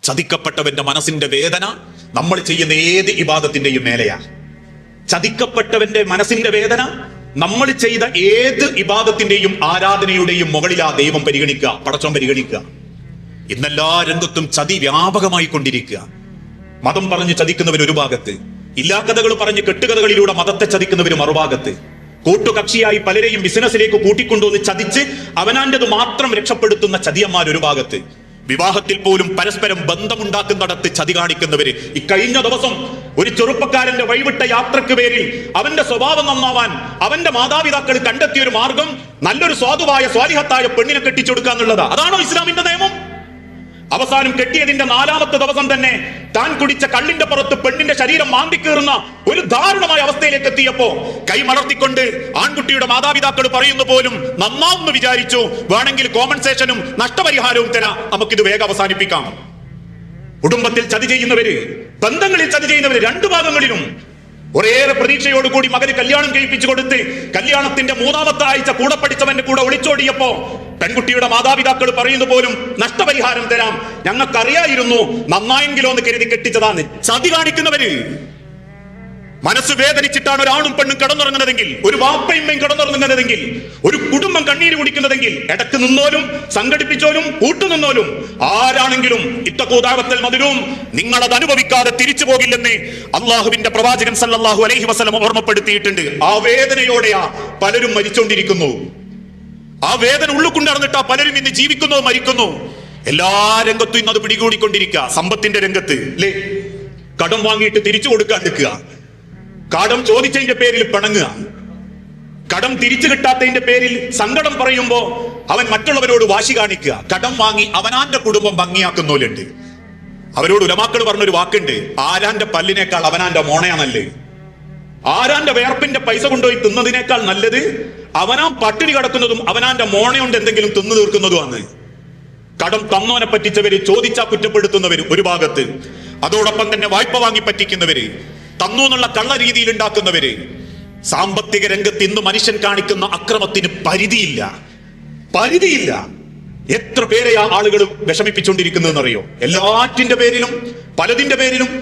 ചതിക്കപ്പെട്ടവന്റെ മനസ്സിന്റെ വേദന നമ്മൾ ചെയ്യുന്ന ഏത് ഇബാദത്തിന്റെയും മേലെയാ. ചതിക്കപ്പെട്ടവന്റെ മനസ്സിന്റെ വേദന നമ്മൾ ചെയ്ത ഏത് ഇബാദത്തിന്റെയും ആരാധനയുടെയും മുകളിലാ ദൈവം പരിഗണിക്കുക, പടച്ചോൻ പരിഗണിക്കുക. ഇന്നെല്ലാ രംഗത്തും ചതി വ്യാപകമായി കൊണ്ടിരിക്കുക. മതം പറഞ്ഞ് ചതിക്കുന്നവർ ഒരു ഭാഗത്ത്, ഇല്ലാക്കഥകൾ പറഞ്ഞ് കെട്ടുകഥകളിലൂടെ മതത്തെ ചതിക്കുന്നവർ മറുഭാഗത്ത്, കൂട്ടുകക്ഷിയായി പലരെയും ബിസിനസ്സിലേക്ക് കൂട്ടിക്കൊണ്ടുവന്ന് ചതിച്ച് അവനാന്റേത് മാത്രം രക്ഷപ്പെടുത്തുന്ന ചതിയന്മാർ ഒരു ഭാഗത്ത്, വിവാഹത്തിൽ പോലും പരസ്പരം ബന്ധമുണ്ടാക്കുന്നിടത്ത് ചതി കാണിക്കുന്നവര്. ഇക്കഴിഞ്ഞ ദിവസം ഒരു ചെറുപ്പക്കാരന്റെ വഴിവിട്ട യാത്രക്ക് പേരിൽ അവന്റെ സ്വഭാവം നന്നാവാൻ അവന്റെ മാതാപിതാക്കൾ കണ്ടെത്തിയ ഒരു മാർഗം നല്ലൊരു സ്വാധുവായ സ്വാലിഹത്തായ പെണ്ണിനെ കെട്ടിച്ചെടുക്കുക എന്നുള്ളതാ. അതാണോ ഇസ്ലാമിന്റെ നിയമം? അവസാനം കെട്ടിയതിന്റെ 4ാമത്തെ ദിവസം തന്നെ താൻ കുടിച്ച കള്ളിന്റെ പുറത്ത് പെണ്ണിന്റെ ശരീരം മാന്തിക്കേറുന്ന ഒരു ദാരുണമായ അവസ്ഥയിലേക്ക് എത്തിയപ്പോ കൈ മലർത്തിക്കൊണ്ട് ആൺകുട്ടിയുടെ മാതാപിതാക്കൾ പറയുന്നു പോലും നന്നാവുമെന്ന് വിചാരിച്ചു, വേണമെങ്കിൽ കോമ്പൻസേഷനും നഷ്ടപരിഹാരവും തരാം, നമുക്കിത് വേഗം അവസാനിപ്പിക്കാം. കുടുംബത്തിൽ ചതി ചെയ്യുന്നവര്, ബന്ധങ്ങളിൽ ചതി ചെയ്യുന്നവര് രണ്ടു ഭാഗങ്ങളിലും ഒരേറെ പ്രതീക്ഷയോടുകൂടി മകന് കല്യാണം കഴിപ്പിച്ചു കൊടുത്ത് കല്യാണത്തിന്റെ 3ാമത്തെ ആഴ്ച കൂടെ പഠിച്ചവന്റെ കൂടെ ഒളിച്ചോടിയപ്പോ പെൺകുട്ടിയുടെ മാതാപിതാക്കൾ പറയുന്നു പോലും നഷ്ടപരിഹാരം തരാം, ഞങ്ങൾക്കറിയായിരുന്നു, നന്നായെങ്കിലോ എന്ന് കരുതി കെട്ടിച്ചതാണ്. ചതി കാണിക്കുന്നവര് മനസ്സ് വേദനിച്ചിട്ടാണ് ഒരാണും പെണ്ണും കിടന്നുറങ്ങുന്നതെങ്കിൽ, ഒരു വാപ്പയമ്മയും കിടന്നുറങ്ങുന്നതെങ്കിൽ, ഒരു കുടുംബം കണ്ണീര് കുടിക്കുന്നതെങ്കിൽ ഇടക്ക് നിന്നോലും സംഘടിപ്പിച്ചോലും കൂട്ടുനിന്നോലും ആരാണെങ്കിലും ഇത്തഖൂദാവത്തൽ മദ്ലൂം നിങ്ങളത് അനുഭവിക്കാതെ തിരിച്ചു പോകില്ലെന്ന് അള്ളാഹുവിന്റെ പ്രവാചകൻ സല്ലല്ലാഹു അലൈഹി വസല്ലം ഓർമ്മപ്പെടുത്തിയിട്ടുണ്ട്. ആ വേദനയോടെയാ പലരും മരിച്ചുകൊണ്ടിരിക്കുന്നു. ആ വേദന ഉള്ളിൽ കൊണ്ടറിഞ്ഞിട്ടാ പലരും ഇന്ന് ജീവിക്കുന്നോ മരിക്കുന്നു. എല്ലാ രംഗത്തും ഇന്നത് പിടികൂടിക്കൊണ്ടിരിക്കുക. സമ്പത്തിന്റെ രംഗത്ത് അല്ലേ, കടം വാങ്ങിയിട്ട് തിരിച്ചു കൊടുക്കാണ്ടിരിക്കുക, കടം ചോദിച്ചതിന്റെ പേരിൽ പിണങ്ങുക, കടം തിരിച്ചു കിട്ടാത്തതിന്റെ പേരിൽ സങ്കടം പറയുമ്പോ അവൻ മറ്റുള്ളവരോട് വാശി കാണിക്കുക. കടം വാങ്ങി അവനാന്റെ കുടുംബം ഭംഗിയാക്കുന്നവരുണ്ട്. അവരോട് ഉലമാക്കൾ പറഞ്ഞൊരു വാക്കുണ്ട്, ആരാന്റെ പല്ലിനേക്കാൾ അവനാന്റെ മോണയാണല്ലേ. ആരാന്റെ വേർപ്പിന്റെ പൈസ കൊണ്ടുപോയി തിന്നതിനേക്കാൾ നല്ലത് അവനാ പട്ടിണി കിടക്കുന്നതും അവനാന്റെ മോണയുണ്ട് എന്തെങ്കിലും തിന്നു തീർക്കുന്നതുമാണ്. കടം തന്നോനെ പറ്റിച്ചവര്, ചോദിച്ചാ കുറ്റപ്പെടുത്തുന്നവര് ഒരു ഭാഗത്ത്, അതോടൊപ്പം തന്നെ വായ്പ വാങ്ങി പറ്റിക്കുന്നവര്, തന്നു എന്നുള്ള കള്ള രീതിയിൽ ഉണ്ടാക്കുന്നവര്. സാമ്പത്തിക രംഗത്ത് ഇന്ന് മനുഷ്യൻ കാണിക്കുന്ന അക്രമത്തിന് പരിധിയില്ല. എത്ര പേരെയാ ആളുകൾ വിഷമിപ്പിച്ചുകൊണ്ടിരിക്കുന്നതെന്നറിയോ? എല്ലാറ്റിന്റെ പേരിലും പലതിന്റെ പേരിലും